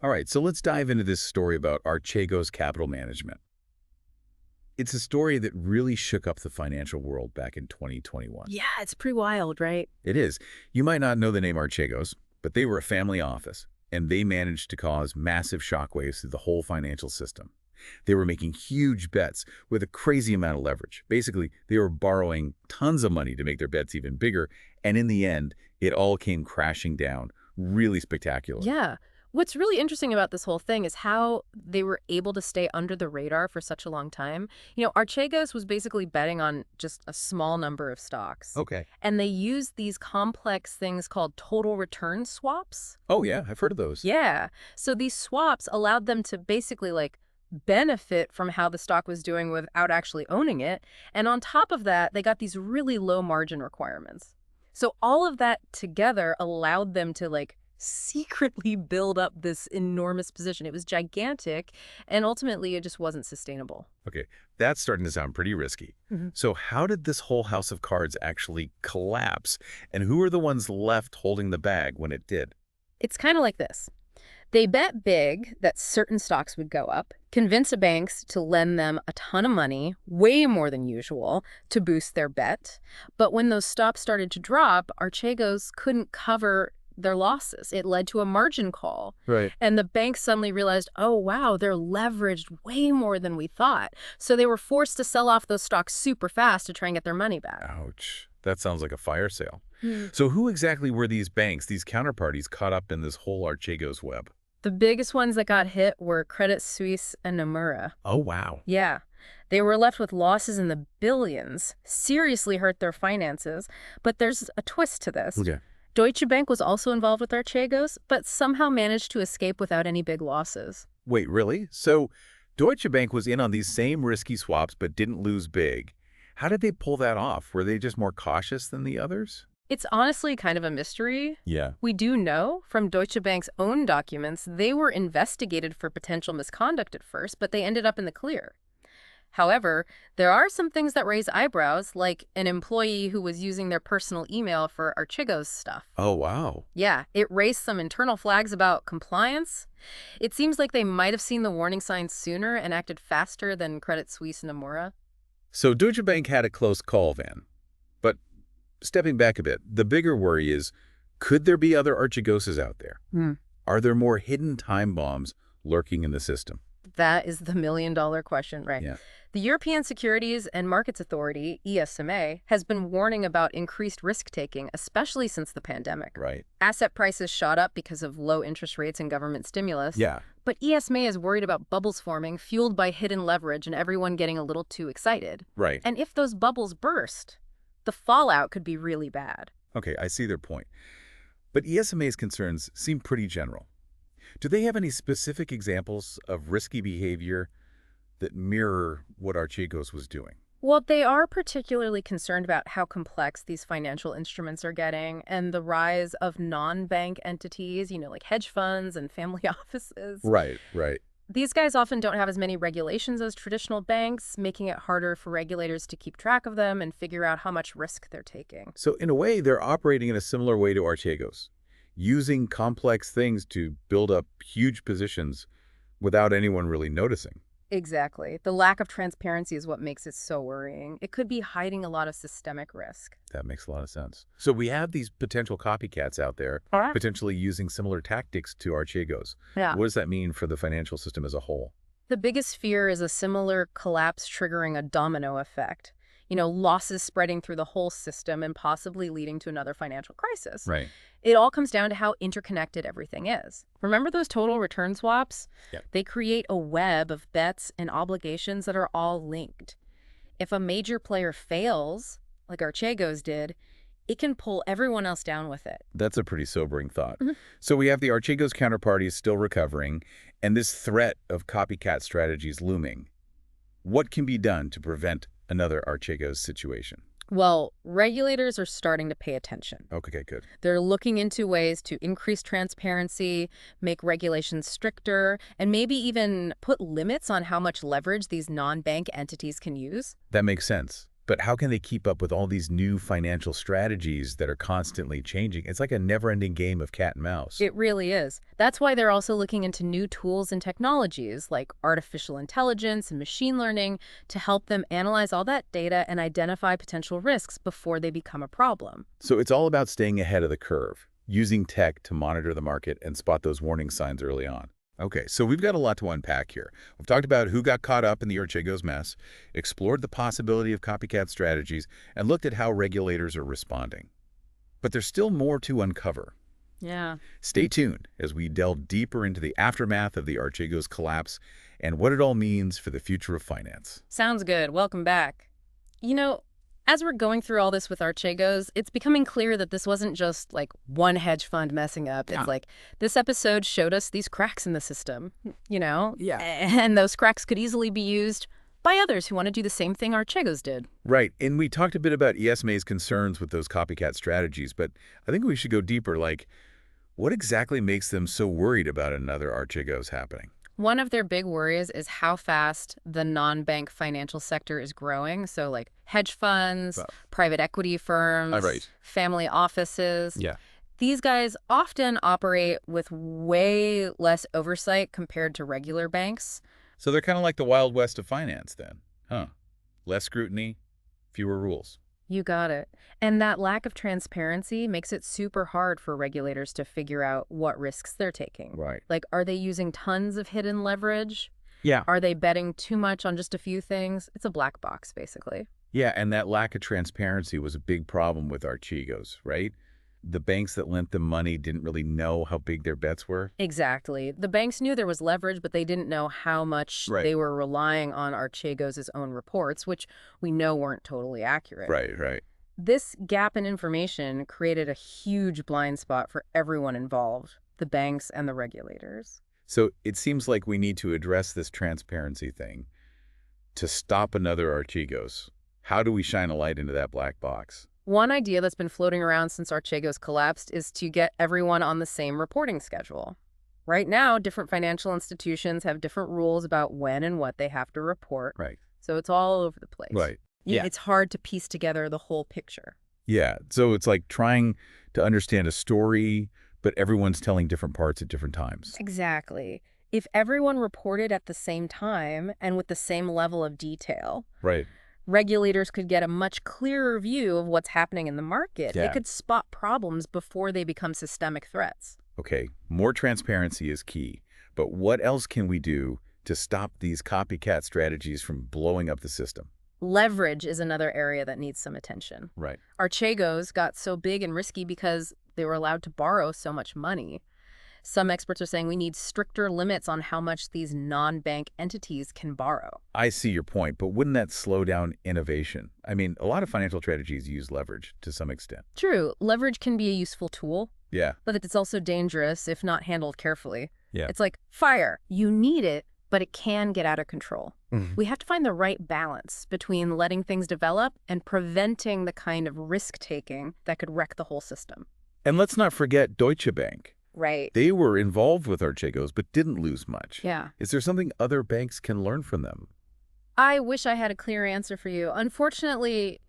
All right, so let's dive into this story about Archegos Capital Management. It's a story that really shook up the financial world back in 2021. Yeah, it's pretty wild, right? It is. You might not know the name Archegos, but they were a family office, and they managed to cause massive shockwaves through the whole financial system. They were making huge bets with a crazy amount of leverage. Basically, they were borrowing tons of money to make their bets even bigger, and in the end, it all came crashing down really spectacular. Yeah. What's really interesting about this whole thing is how they were able to stay under the radar for such a long time. Archegos was basically betting on just a small number of stocks. Okay. And they used these complex things called total return swaps. Oh, yeah, I've heard of those. Yeah. So these swaps allowed them to basically benefit from how the stock was doing without actually owning it. And on top of that, they got these really low margin requirements. So all of that together allowed them to secretly build up this enormous position. It was gigantic, and ultimately it just wasn't sustainable. Okay, that's starting to sound pretty risky. Mhm. So how did this whole house of cards actually collapse? And who are the ones left holding the bag when it did? It's kind of like this. They bet big that certain stocks would go up, convince the banks to lend them a ton of money, way more than usual, to boost their bet. But when those stocks started to drop, Archegos couldn't cover their losses. It led to a margin call. Right. And the banks suddenly realized, oh, wow, they're leveraged way more than we thought. So they were forced to sell off those stocks super fast to try and get their money back. Ouch. That sounds like a fire sale. Hmm. So who exactly were these banks, these counterparties caught up in this whole Archegos web? The biggest ones that got hit were Credit Suisse and Nomura. Oh, wow. Yeah. They were left with losses in the billions, seriously hurt their finances. But there's a twist to this. Okay. Deutsche Bank was also involved with Archegos, but somehow managed to escape without any big losses. Wait, really? So Deutsche Bank was in on these same risky swaps but didn't lose big. How did they pull that off? Were they just more cautious than the others? It's honestly kind of a mystery. Yeah. We do know from Deutsche Bank's own documents they were investigated for potential misconduct at first, but they ended up in the clear. However, there are some things that raise eyebrows, like an employee who was using their personal email for Archegos stuff. Oh, wow. Yeah, it raised some internal flags about compliance. It seems like they might have seen the warning signs sooner and acted faster than Credit Suisse and Nomura. So Deutsche Bank had a close call then. But stepping back a bit, the bigger worry is, could there be other Archegoses out there? Are there more hidden time bombs lurking in the system? That is the million-dollar question, right? Yeah. The European Securities and Markets Authority, ESMA, has been warning about increased risk-taking, especially since the pandemic. Right. Asset prices shot up because of low interest rates and government stimulus. Yeah. But ESMA is worried about bubbles forming, fueled by hidden leverage and everyone getting a little too excited. Right. And if those bubbles burst, the fallout could be really bad. Okay, I see their point. But ESMA's concerns seem pretty general. Do they have any specific examples of risky behavior that mirror what Archegos was doing? Well, they are particularly concerned about how complex these financial instruments are getting and the rise of non-bank entities, like hedge funds and family offices. Right, right. These guys often don't have as many regulations as traditional banks, making it harder for regulators to keep track of them and figure out how much risk they're taking. So in a way, they're operating in a similar way to Archegos, using complex things to build up huge positions without anyone really noticing. Exactly. The lack of transparency is what makes it so worrying. It could be hiding a lot of systemic risk. That makes a lot of sense. So we have these potential copycats out there, potentially using similar tactics to Archegos. Yeah. What does that mean for the financial system as a whole? The biggest fear is a similar collapse triggering a domino effect. Losses spreading through the whole system and possibly leading to another financial crisis. Right. It all comes down to how interconnected everything is. Remember those total return swaps? Yeah. They create a web of bets and obligations that are all linked. If a major player fails, like Archegos did, it can pull everyone else down with it. That's a pretty sobering thought. Mm-hmm. So we have the Archegos counterparties still recovering, and this threat of copycat strategies looming. What can be done to prevent another Archegos situation? Well, regulators are starting to pay attention. Okay, good. They're looking into ways to increase transparency, make regulations stricter, and maybe even put limits on how much leverage these non-bank entities can use. That makes sense. But how can they keep up with all these new financial strategies that are constantly changing? It's like a never-ending game of cat and mouse. It really is. That's why they're also looking into new tools and technologies like artificial intelligence and machine learning to help them analyze all that data and identify potential risks before they become a problem. So it's all about staying ahead of the curve, using tech to monitor the market and spot those warning signs early on. Okay, so we've got a lot to unpack here. We've talked about who got caught up in the Archegos mess, explored the possibility of copycat strategies, and looked at how regulators are responding. But there's still more to uncover. Yeah. Stay tuned as we delve deeper into the aftermath of the Archegos collapse and what it all means for the future of finance. Sounds good. Welcome back. You know, as we're going through all this with Archegos, it's becoming clear that this wasn't just like one hedge fund messing up. It's like this episode showed us these cracks in the system, you know? Yeah. And those cracks could easily be used by others who want to do the same thing Archegos did. Right, and we talked a bit about ESMA's concerns with those copycat strategies, but I think we should go deeper. Like, what exactly makes them so worried about another Archegos happening? One of their big worries is how fast the non-bank financial sector is growing. So like hedge funds, private equity firms, family offices. Yeah. These guys often operate with way less oversight compared to regular banks. So they're kind of like the Wild West of finance then, huh? Less scrutiny, fewer rules. You got it. And that lack of transparency makes it super hard for regulators to figure out what risks they're taking. Right. Like, are they using tons of hidden leverage? Yeah. Are they betting too much on just a few things? It's a black box, basically. Yeah, and that lack of transparency was a big problem with Archegos, right? The banks that lent them money didn't really know how big their bets were. Exactly. The banks knew there was leverage, but they didn't know how much they were relying on Archegos' own reports, which we know weren't totally accurate. Right. This gap in information created a huge blind spot for everyone involved, the banks and the regulators. So it seems like we need to address this transparency thing to stop another Archegos. How do we shine a light into that black box? One idea that's been floating around since Archegos collapsed is to get everyone on the same reporting schedule. Right now, different financial institutions have different rules about when and what they have to report. Right. So it's all over the place. Right. Yeah. It's hard to piece together the whole picture. Yeah, so it's like trying to understand a story, but everyone's telling different parts at different times. Exactly. If everyone reported at the same time and with the same level of detail, Right. regulators could get a much clearer view of what's happening in the market. Yeah. They could spot problems before they become systemic threats. Okay, more transparency is key, but what else can we do to stop these copycat strategies from blowing up the system? Leverage is another area that needs some attention. Right. Archegos got so big and risky because they were allowed to borrow so much money. Some experts are saying we need stricter limits on how much these non-bank entities can borrow. I see your point, but wouldn't that slow down innovation? I mean, a lot of financial strategies use leverage to some extent. True, leverage can be a useful tool, Yeah. but it's also dangerous if not handled carefully. Yeah. It's like fire. You need it, but it can get out of control. Mhm. We have to find the right balance between letting things develop and preventing the kind of risk-taking that could wreck the whole system. And let's not forget Deutsche Bank. Right. They were involved with Archegos, but didn't lose much. Yeah. Is there something other banks can learn from them? I wish I had a clear answer for you. Unfortunately,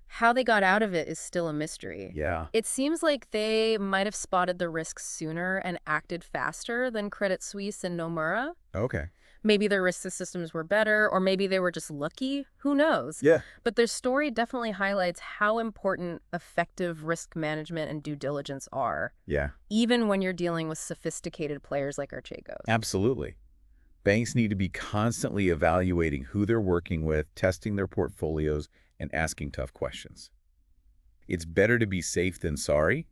how they got out of it is still a mystery. Yeah. It seems like they might have spotted the risks sooner and acted faster than Credit Suisse and Nomura. Okay. Maybe their risk systems were better, or maybe they were just lucky. Who knows? Yeah. But their story definitely highlights how important effective risk management and due diligence are, Yeah. even when you're dealing with sophisticated players like Archegos. Absolutely. Banks need to be constantly evaluating who they're working with, testing their portfolios, and asking tough questions. It's better to be safe than sorry,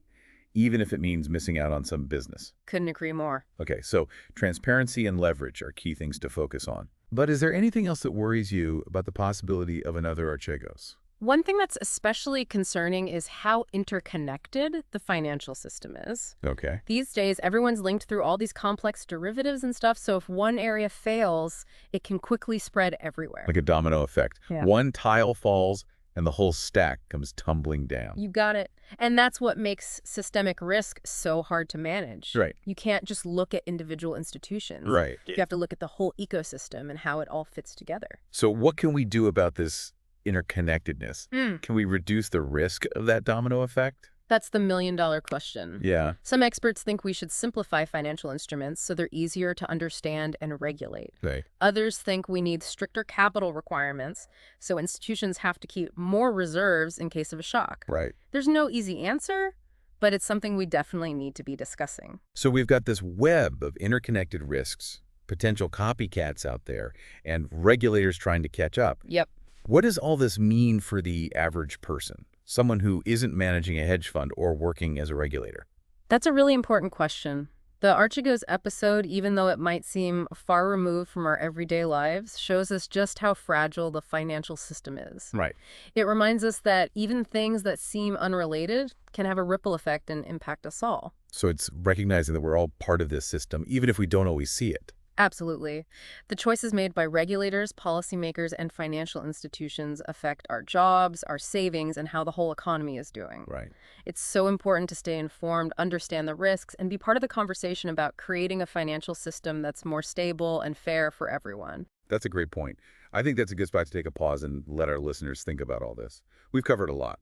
even if it means missing out on some business. Couldn't agree more. Okay, so transparency and leverage are key things to focus on. But is there anything else that worries you about the possibility of another Archegos? One thing that's especially concerning is how interconnected the financial system is. Okay. These days, everyone's linked through all these complex derivatives and stuff, so if one area fails, it can quickly spread everywhere. Like a domino effect. Yeah. One tile falls and the whole stack comes tumbling down. You got it. And that's what makes systemic risk so hard to manage. Right. You can't just look at individual institutions. Right. You have to look at the whole ecosystem and how it all fits together. So what can we do about this interconnectedness. Hmm. Can we reduce the risk of that domino effect? That's the million-dollar question. Yeah, Some experts think we should simplify financial instruments so they're easier to understand and regulate. right. Others think we need stricter capital requirements, so institutions have to keep more reserves in case of a shock. Right. There's no easy answer, but it's something we definitely need to be discussing. So we've got this web of interconnected risks, potential copycats out there, and regulators trying to catch up. Yep. What does all this mean for the average person? Someone who isn't managing a hedge fund or working as a regulator? That's a really important question. The Archegos episode, even though it might seem far removed from our everyday lives, shows us just how fragile the financial system is. Right. It reminds us that even things that seem unrelated can have a ripple effect and impact us all. So it's recognizing that we're all part of this system, even if we don't always see it. Absolutely. The choices made by regulators, policymakers, and financial institutions affect our jobs, our savings, and how the whole economy is doing. Right. It's so important to stay informed, understand the risks, and be part of the conversation about creating a financial system that's more stable and fair for everyone. That's a great point. I think that's a good spot to take a pause and let our listeners think about all this. We've covered a lot,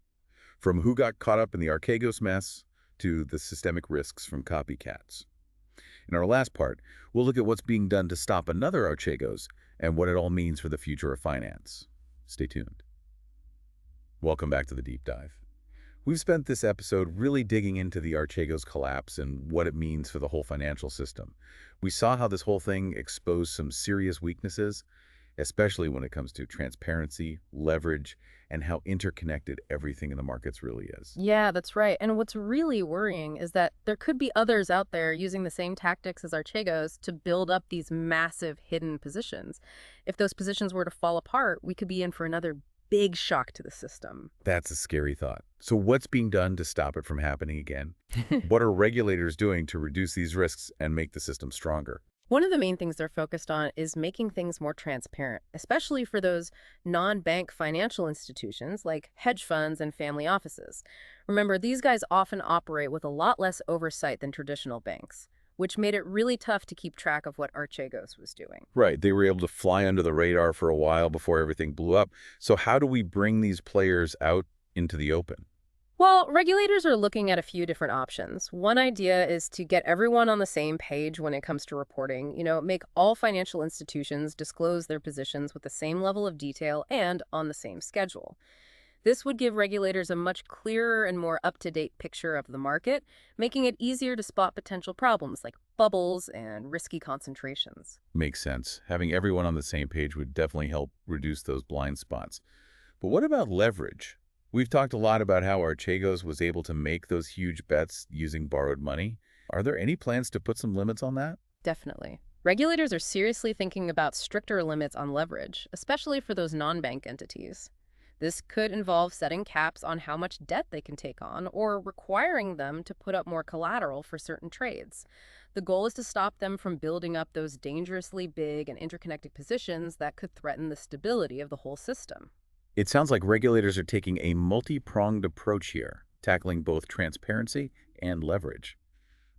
from who got caught up in the Archegos mess to the systemic risks from copycats. In our last part, we'll look at what's being done to stop another Archegos and what it all means for the future of finance. Stay tuned. Welcome back to the Deep Dive. We've spent this episode really digging into the Archegos collapse and what it means for the whole financial system. We saw how this whole thing exposed some serious weaknesses, especially when it comes to transparency, leverage, and how interconnected everything in the markets really is. Yeah, that's right. And what's really worrying is that there could be others out there using the same tactics as Archegos to build up these massive hidden positions. If those positions were to fall apart, we could be in for another big shock to the system. That's a scary thought. So what's being done to stop it from happening again? What are regulators doing to reduce these risks and make the system stronger? One of the main things they're focused on is making things more transparent, especially for those non-bank financial institutions like hedge funds and family offices. Remember, these guys often operate with a lot less oversight than traditional banks, which made it really tough to keep track of what Archegos was doing. Right. They were able to fly under the radar for a while before everything blew up. So how do we bring these players out into the open? Well, regulators are looking at a few different options. One idea is to get everyone on the same page when it comes to reporting. Make all financial institutions disclose their positions with the same level of detail and on the same schedule. This would give regulators a much clearer and more up-to-date picture of the market, making it easier to spot potential problems like bubbles and risky concentrations. Makes sense. Having everyone on the same page would definitely help reduce those blind spots. But what about leverage? We've talked a lot about how Archegos was able to make those huge bets using borrowed money. Are there any plans to put some limits on that? Definitely. Regulators are seriously thinking about stricter limits on leverage, especially for those non-bank entities. This could involve setting caps on how much debt they can take on or requiring them to put up more collateral for certain trades. The goal is to stop them from building up those dangerously big and interconnected positions that could threaten the stability of the whole system. It sounds like regulators are taking a multi-pronged approach here, tackling both transparency and leverage.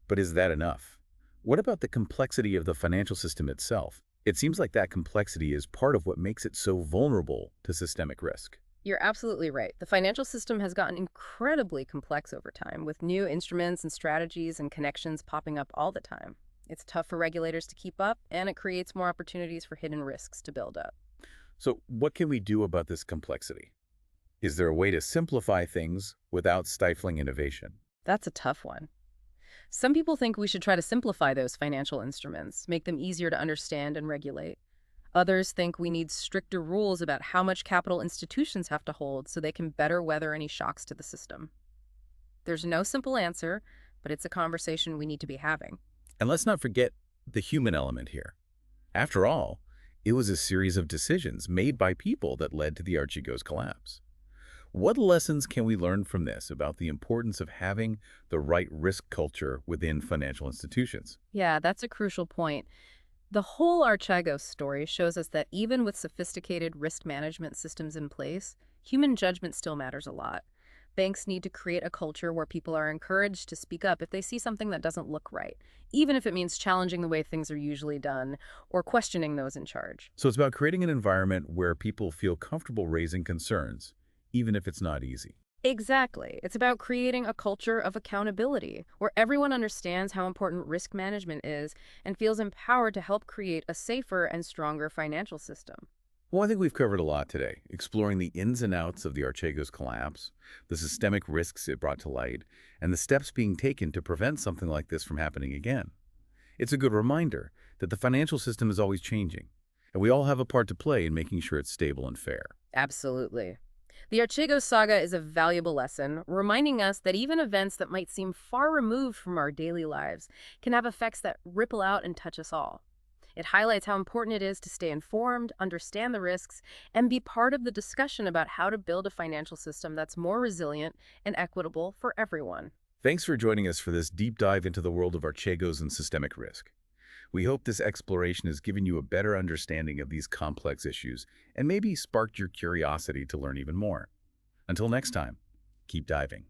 But is that enough? What about the complexity of the financial system itself? It seems like that complexity is part of what makes it so vulnerable to systemic risk. You're absolutely right. The financial system has gotten incredibly complex over time, with new instruments and strategies and connections popping up all the time. It's tough for regulators to keep up, and it creates more opportunities for hidden risks to build up. So what can we do about this complexity? Is there a way to simplify things without stifling innovation? That's a tough one. Some people think we should try to simplify those financial instruments, make them easier to understand and regulate. Others think we need stricter rules about how much capital institutions have to hold so they can better weather any shocks to the system. There's no simple answer, but it's a conversation we need to be having. And let's not forget the human element here. After all, it was a series of decisions made by people that led to the Archegos collapse. What lessons can we learn from this about the importance of having the right risk culture within financial institutions? Yeah, that's a crucial point. The whole Archegos story shows us that even with sophisticated risk management systems in place, human judgment still matters a lot. Banks need to create a culture where people are encouraged to speak up if they see something that doesn't look right, even if it means challenging the way things are usually done or questioning those in charge. So it's about creating an environment where people feel comfortable raising concerns, even if it's not easy. Exactly. It's about creating a culture of accountability where everyone understands how important risk management is and feels empowered to help create a safer and stronger financial system. Well, I think we've covered a lot today, exploring the ins and outs of the Archegos collapse, the systemic risks it brought to light, and the steps being taken to prevent something like this from happening again. It's a good reminder that the financial system is always changing, and we all have a part to play in making sure it's stable and fair. Absolutely. The Archegos saga is a valuable lesson, reminding us that even events that might seem far removed from our daily lives can have effects that ripple out and touch us all. It highlights how important it is to stay informed, understand the risks, and be part of the discussion about how to build a financial system that's more resilient and equitable for everyone. Thanks for joining us for this deep dive into the world of Archegos and systemic risk. We hope this exploration has given you a better understanding of these complex issues and maybe sparked your curiosity to learn even more. Until next time, keep diving.